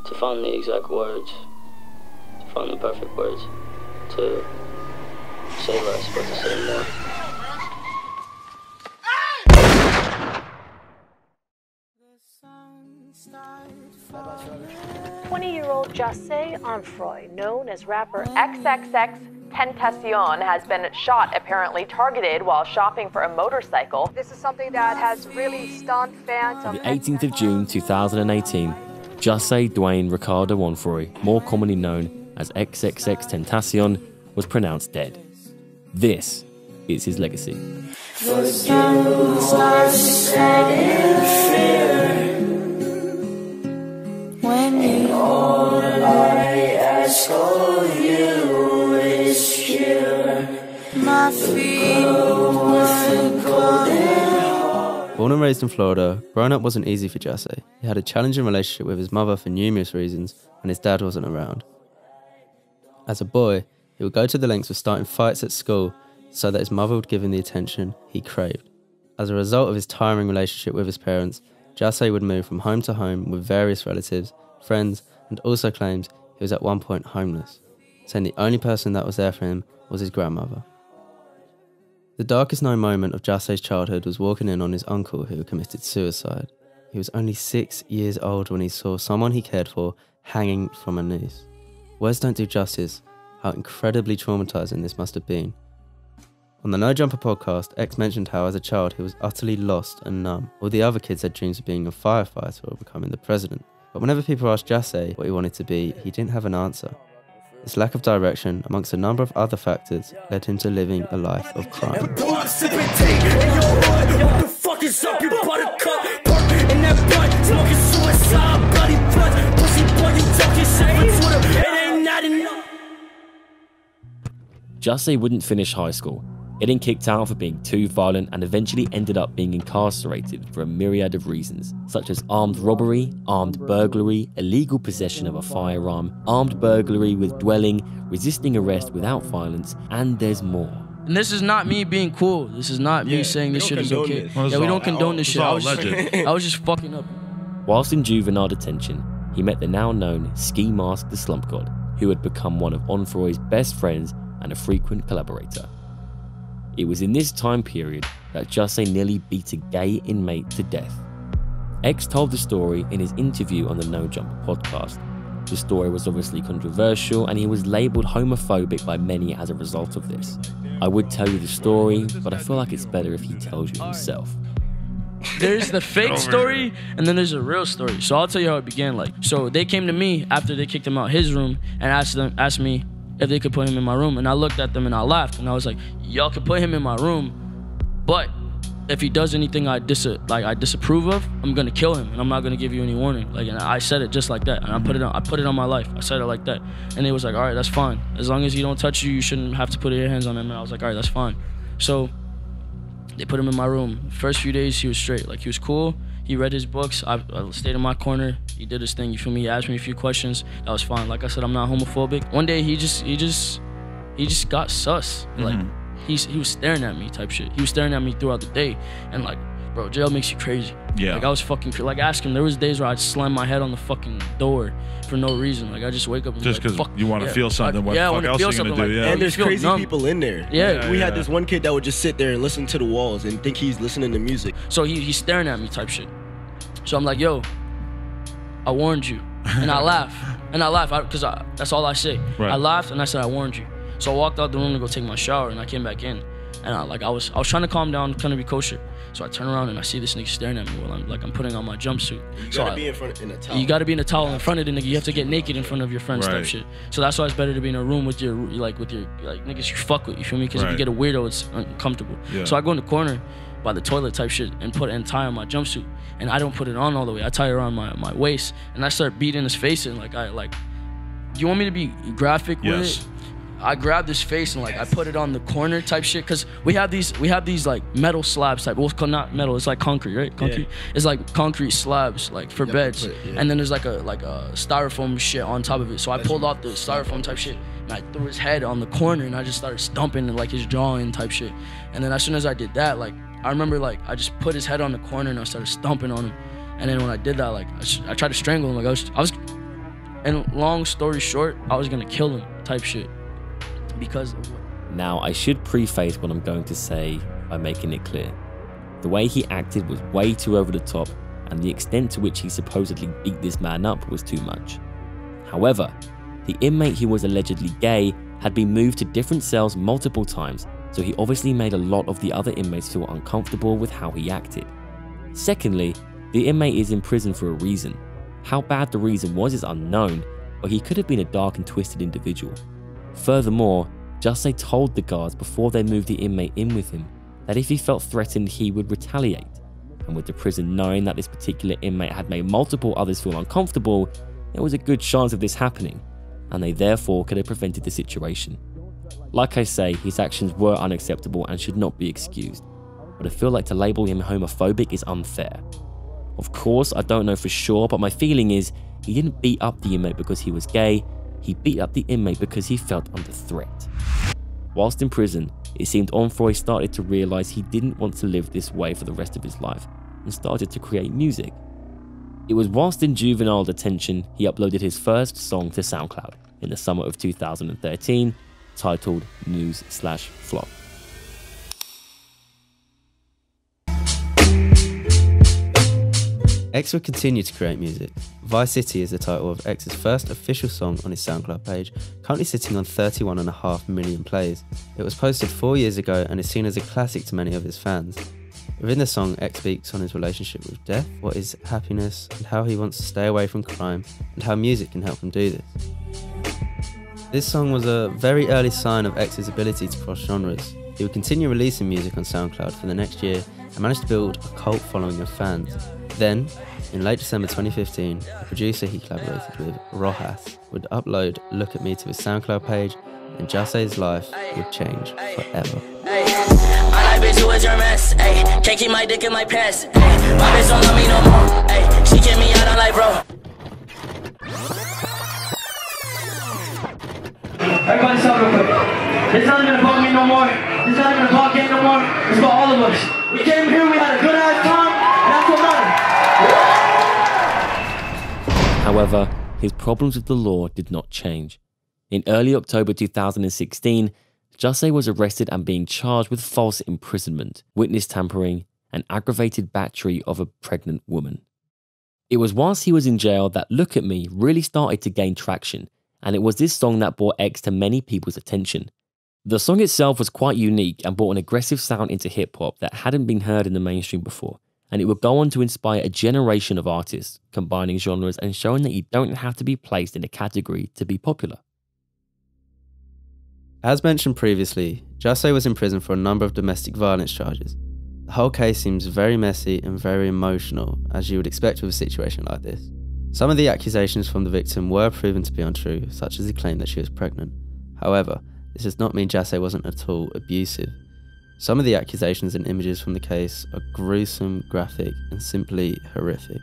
to find the exact words, to find the perfect words, to say less but to say more. 20-year-old Jacé Onfroy, known as rapper XXXTentacion, has been shot, apparently targeted while shopping for a motorcycle. This is something that has really stunned fans. On the 18th of June 2018, Jacé Dwayne Ricardo Onfroy, more commonly known as XXXTentacion, was pronounced dead. This is his legacy. The sun starts to set in fear when you all I ask of you is cure my feet with golden. Born and raised in Florida, growing up wasn't easy for Jacé. He had a challenging relationship with his mother for numerous reasons, and his dad wasn't around. As a boy, he would go to the lengths of starting fights at school so that his mother would give him the attention he craved. As a result of his tiring relationship with his parents, Jacé would move from home to home with various relatives, friends, and also claims he was at one point homeless, saying the only person that was there for him was his grandmother. The darkest known moment of Jacé's childhood was walking in on his uncle who had committed suicide. He was only 6 years old when he saw someone he cared for hanging from a noose. Words don't do justice how incredibly traumatizing this must have been. On the No Jumper podcast, X mentioned how as a child he was utterly lost and numb. All the other kids had dreams of being a firefighter or becoming the president. But whenever people asked Jacé what he wanted to be, he didn't have an answer. This lack of direction, amongst a number of other factors, led him to living a life of crime. Jacé wouldn't finish high school, getting kicked out for being too violent, and eventually ended up being incarcerated for a myriad of reasons, such as armed robbery, armed burglary, illegal possession of a firearm, armed burglary with dwelling, resisting arrest without violence, and there's more. And this is not me being cool. This is not me saying this shit is okay. Yeah, we don't condone this shit. I was just fucking up. Whilst in juvenile detention, he met the now known Ski Mask the Slump God, who had become one of Onfroy's best friends and a frequent collaborator. It was in this time period that Jacé nearly beat a gay inmate to death. X told the story in his interview on the No Jumper podcast. The story was obviously controversial and he was labelled homophobic by many as a result of this. I would tell you the story, but I feel like it's better if he tells you himself. There's the fake story and then there's a real story. So I'll tell you how it began. So they came to me after they kicked him out his room and asked me if they could put him in my room, and I looked at them and I laughed and I was like, y'all can put him in my room, but if he does anything I disapprove of, I'm gonna kill him and I'm not gonna give you any warning. And I said it just like that, and I put it on my life. I said it like that, and they was like, all right, that's fine. As long as he don't touch you, you shouldn't have to put your hands on him. And I was like, all right, that's fine. So they put him in my room. First few days he was straight, he was cool. He read his books. I stayed in my corner. He did his thing. You feel me? He asked me a few questions. That was fine. Like I said, I'm not homophobic. One day he just got sus. He was staring at me type shit. He was staring at me throughout the day, and bro, jail makes you crazy. Yeah. I was fucking ask him. There was days where I'd slam my head on the fucking door for no reason. I just wake up and just because you want to feel something. What the fuck else are you gonna do? And there's crazy people in there. Yeah. We had this one kid that would just sit there and listen to the walls and think he's listening to music. So he's staring at me type shit. So I'm like, yo, I warned you. And I laugh. Because that's all I say. Right. I laughed and I said, I warned you. So I walked out the room to go take my shower, and I came back in. And I was trying to calm down, trying to be kosher. So I turn around and I see this nigga staring at me while I'm putting on my jumpsuit. You gotta be in a towel. You gotta be in a towel in front of the nigga. You have to get naked in front of your friends type shit. So that's why it's better to be in a room with your niggas you fuck with, you feel me? Because if you get a weirdo, it's uncomfortable. Yeah. So I go in the corner by the toilet type shit and tie on my jumpsuit. And I don't put it on all the way. I tie it around my waist and I start beating his face in. Do you want me to be graphic with it? I grabbed his face and I put it on the corner type shit, because we have these metal slabs type. Well, not metal, it's like concrete, right? Concrete. Yeah. It's like concrete slabs for beds, and then there's a styrofoam shit on top of it. So I pulled off the styrofoam type shit and I threw his head on the corner and I just started stomping his jaw in type shit. And then as soon as I did that, I remember I just put his head on the corner and I started stomping on him. And then when I did that, like I tried to strangle him. Like I was, and long story short, I was gonna kill him type shit because of what. Now, I should preface what I'm going to say by making it clear. The way he acted was way too over the top, and the extent to which he supposedly beat this man up was too much. However, the inmate who was allegedly gay had been moved to different cells multiple times, so he obviously made a lot of the other inmates feel uncomfortable with how he acted. Secondly, the inmate is in prison for a reason. How bad the reason was is unknown, but he could have been a dark and twisted individual. Furthermore, Jusay told the guards before they moved the inmate in with him that if he felt threatened, he would retaliate. And with the prison knowing that this particular inmate had made multiple others feel uncomfortable, there was a good chance of this happening, and they therefore could have prevented the situation. Like I say, his actions were unacceptable and should not be excused, but I feel like to label him homophobic is unfair. Of course, I don't know for sure, but my feeling is he didn't beat up the inmate because he was gay, he beat up the inmate because he felt under threat. Whilst in prison, it seemed Onfroy started to realise he didn't want to live this way for the rest of his life and started to create music. It was whilst in juvenile detention he uploaded his first song to SoundCloud in the summer of 2013, titled News/Flop. X would continue to create music. Vice City is the title of X's first official song on his SoundCloud page, currently sitting on 31.5 million plays. It was posted 4 years ago and is seen as a classic to many of his fans. Within the song, X speaks on his relationship with death, what is happiness, and how he wants to stay away from crime, and how music can help him do this. This song was a very early sign of X's ability to cross genres. He would continue releasing music on SoundCloud for the next year and managed to build a cult following of fans. Then, in late December 2015, the producer he collaborated with, Rojas, would upload Look At Me to his SoundCloud page, and Jusay's life would change forever. My bitch, who is your mess? Ay, can't keep my dick in my pants. Ay, my bitch don't love me no more. Ay, she kick me out, I'm like, bro. Everybody stop real quick. This not even about me no more. This not even about game no more. It's about all of us. We came here, we had a good ass time, and that's what matters. However, his problems with the law did not change. In early October 2016, Jusay was arrested and being charged with false imprisonment, witness tampering, and aggravated battery of a pregnant woman. It was whilst he was in jail that Look At Me really started to gain traction, and it was this song that brought X to many people's attention. The song itself was quite unique and brought an aggressive sound into hip-hop that hadn't been heard in the mainstream before, and it would go on to inspire a generation of artists, combining genres and showing that you don't have to be placed in a category to be popular. As mentioned previously, Jusay was in prison for a number of domestic violence charges. The whole case seems very messy and very emotional, as you would expect with a situation like this. Some of the accusations from the victim were proven to be untrue, such as the claim that she was pregnant. However, this does not mean Jusay wasn't at all abusive. Some of the accusations and images from the case are gruesome, graphic, and simply horrific.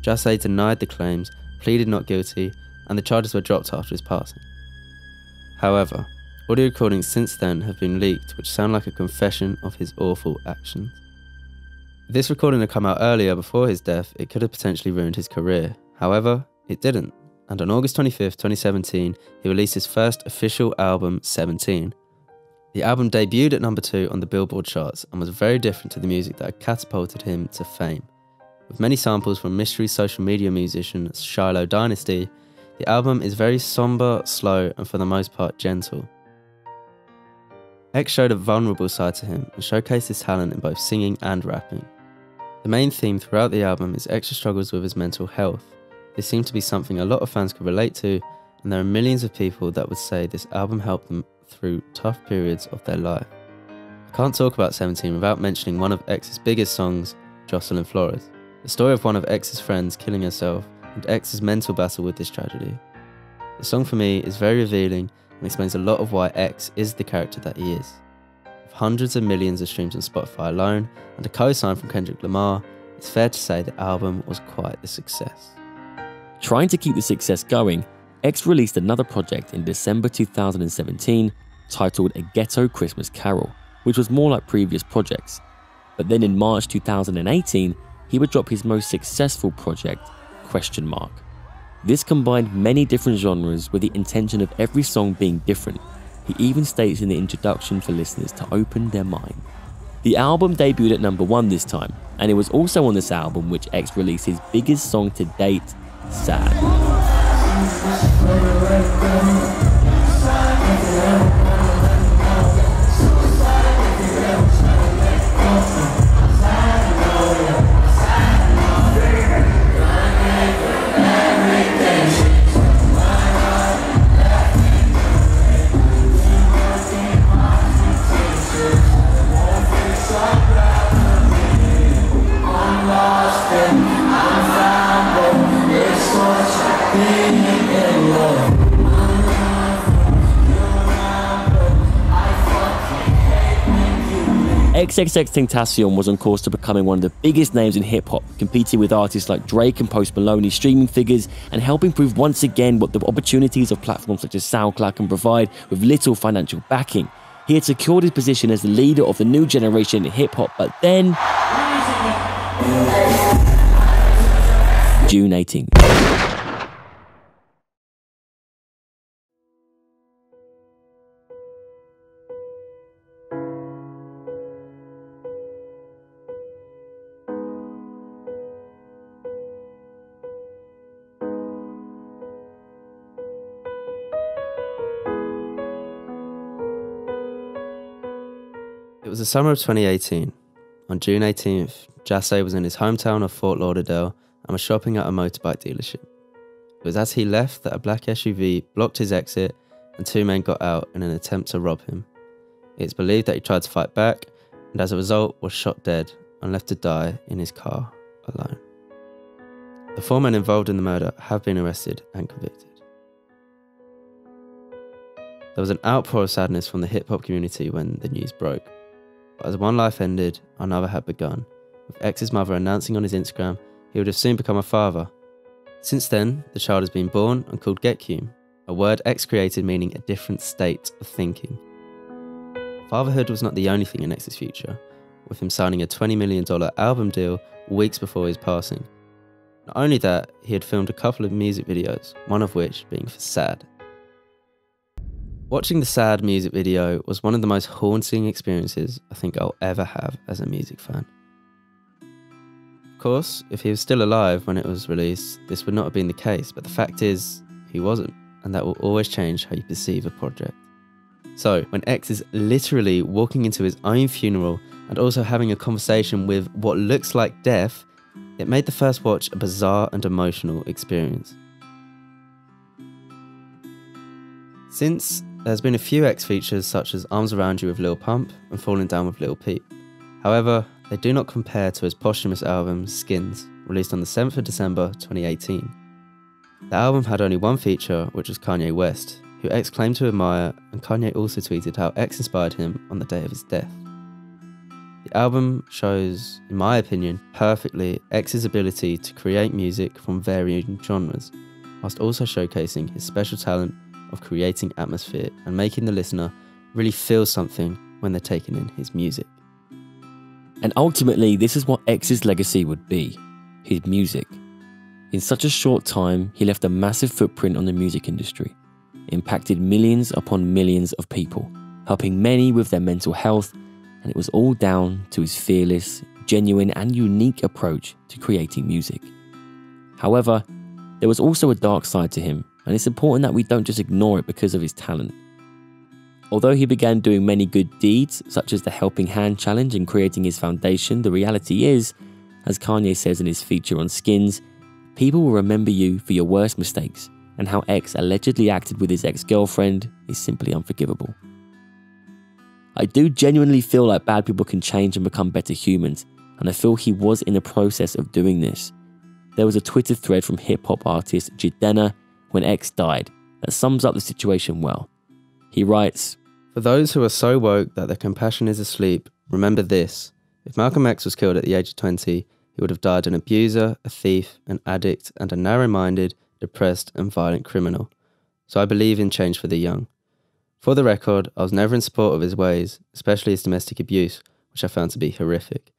Jusay denied the claims, pleaded not guilty, and the charges were dropped after his passing. However, audio recordings since then have been leaked which sound like a confession of his awful actions. If this recording had come out earlier before his death, it could have potentially ruined his career. However, it didn't, and on August 25th, 2017, he released his first official album, 17. The album debuted at number 2 on the Billboard charts and was very different to the music that had catapulted him to fame. With many samples from mystery social media musician Shiloh Dynasty, the album is very somber, slow, and for the most part gentle. X showed a vulnerable side to him and showcased his talent in both singing and rapping. The main theme throughout the album is X's struggles with his mental health. This seemed to be something a lot of fans could relate to, and there are millions of people that would say this album helped them through tough periods of their life. I can't talk about 17 without mentioning one of X's biggest songs, Jocelyn Flores, the story of one of X's friends killing herself and X's mental battle with this tragedy. The song for me is very revealing and explains a lot of why X is the character that he is. With hundreds of millions of streams on Spotify alone and a co-sign from Kendrick Lamar, it's fair to say the album was quite a success. Trying to keep the success going, X released another project in December 2017 titled A Ghetto Christmas Carol, which was more like previous projects. But then in March 2018, he would drop his most successful project, ? This combined many different genres with the intention of every song being different. He even states in the introduction for listeners to open their mind. The album debuted at number 1 this time, and it was also on this album which X released his biggest song to date, Sad. XXXTentacion was on course to becoming one of the biggest names in hip-hop, competing with artists like Drake and Post Malone, streaming figures, and helping prove once again what the opportunities of platforms such as SoundCloud can provide with little financial backing. He had secured his position as the leader of the new generation in hip-hop, but then... June 18th. It was the summer of 2018. On June 18th, Jassé was in his hometown of Fort Lauderdale and was shopping at a motorbike dealership. It was as he left that a black SUV blocked his exit and 2 men got out in an attempt to rob him. It's believed that he tried to fight back and as a result was shot dead and left to die in his car alone. The 4 men involved in the murder have been arrested and convicted. There was an outpour of sadness from the hip-hop community when the news broke. But as one life ended, another had begun, with X's mother announcing on his Instagram he would have soon become a father. Since then, the child has been born and called Getcume, a word X created meaning a different state of thinking. Fatherhood was not the only thing in X's future, with him signing a $20 million album deal weeks before his passing. Not only that, he had filmed a couple of music videos, one of which being for Sad. Watching the Sad music video was one of the most haunting experiences I think I'll ever have as a music fan. Of course, if he was still alive when it was released, this would not have been the case, but the fact is, he wasn't, and that will always change how you perceive a project. So, when X is literally walking into his own funeral and also having a conversation with what looks like death, it made the first watch a bizarre and emotional experience. Since, there's been a few X features such as Arms Around You with Lil Pump and Falling Down with Lil Peep. However, they do not compare to his posthumous album, Skins, released on the 7th of December 2018. The album had only one feature, which was Kanye West, who X claimed to admire, and Kanye also tweeted how X inspired him on the day of his death. The album shows, in my opinion, perfectly X's ability to create music from varying genres, whilst also showcasing his special talent of creating atmosphere and making the listener really feel something when they're taking in his music. And ultimately, this is what X's legacy would be, his music. In such a short time, he left a massive footprint on the music industry, impacted millions upon millions of people, helping many with their mental health, and it was all down to his fearless, genuine and unique approach to creating music. However, there was also a dark side to him, and it's important that we don't just ignore it because of his talent. Although he began doing many good deeds, such as the Helping Hand Challenge and creating his foundation, the reality is, as Kanye says in his feature on Skins, people will remember you for your worst mistakes, and how X allegedly acted with his ex-girlfriend is simply unforgivable. I do genuinely feel like bad people can change and become better humans, and I feel he was in the process of doing this. There was a Twitter thread from hip-hop artist Jidenna when X died that sums up the situation well. He writes, "For those who are so woke that their compassion is asleep, remember this. If Malcolm X was killed at the age of 20, he would have died an abuser, a thief, an addict, and a narrow-minded, depressed, and violent criminal. So I believe in change for the young. For the record, I was never in support of his ways, especially his domestic abuse, which I found to be horrific.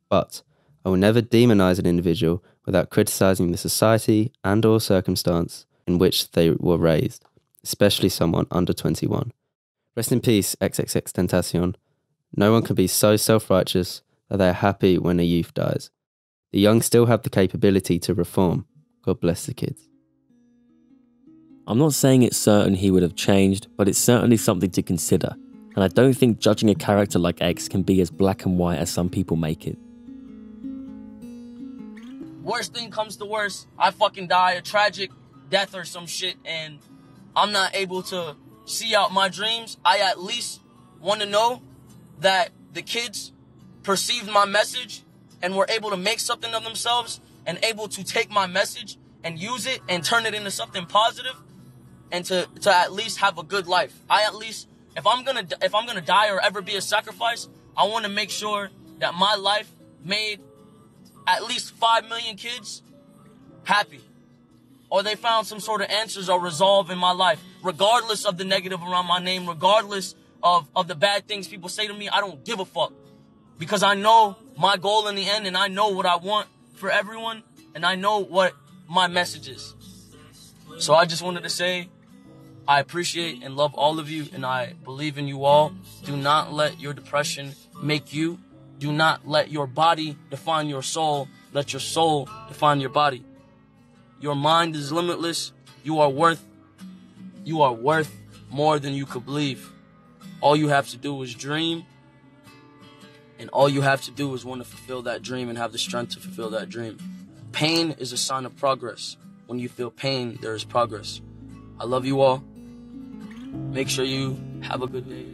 But I will never demonize an individual without criticizing the society and or circumstance in which they were raised, especially someone under 21. Rest in peace, XXXTentacion. No one can be so self-righteous that they are happy when a youth dies. The young still have the capability to reform. God bless the kids. I'm not saying it's certain he would have changed, but it's certainly something to consider, and I don't think judging a character like X can be as black and white as some people make it. Worst thing comes to worst, I fucking die a tragic death or some shit, and I'm not able to see out my dreams. I at least want to know that the kids perceived my message and were able to make something of themselves and able to take my message and use it and turn it into something positive, and to at least have a good life. I at least, if I'm gonna die or ever be a sacrifice, I want to make sure that my life made at least 5 million kids happy, or they found some sort of answers or resolve in my life, regardless of the negative around my name, regardless of the bad things people say to me. I don't give a fuck, because I know my goal in the end, and I know what I want for everyone, and I know what my message is. So I just wanted to say, I appreciate and love all of you, and I believe in you all. Do not let your depression make you. Do not let your body define your soul. Let your soul define your body. Your mind is limitless. You are worth more than you could believe. All you have to do is dream, and all you have to do is want to fulfill that dream and have the strength to fulfill that dream. Pain is a sign of progress. When you feel pain, there is progress. I love you all. Make sure you have a good day.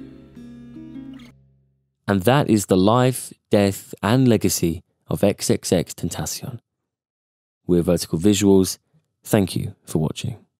And that is the life, death, and legacy of XXXTentacion. We're Vertical Visuals. Thank you for watching.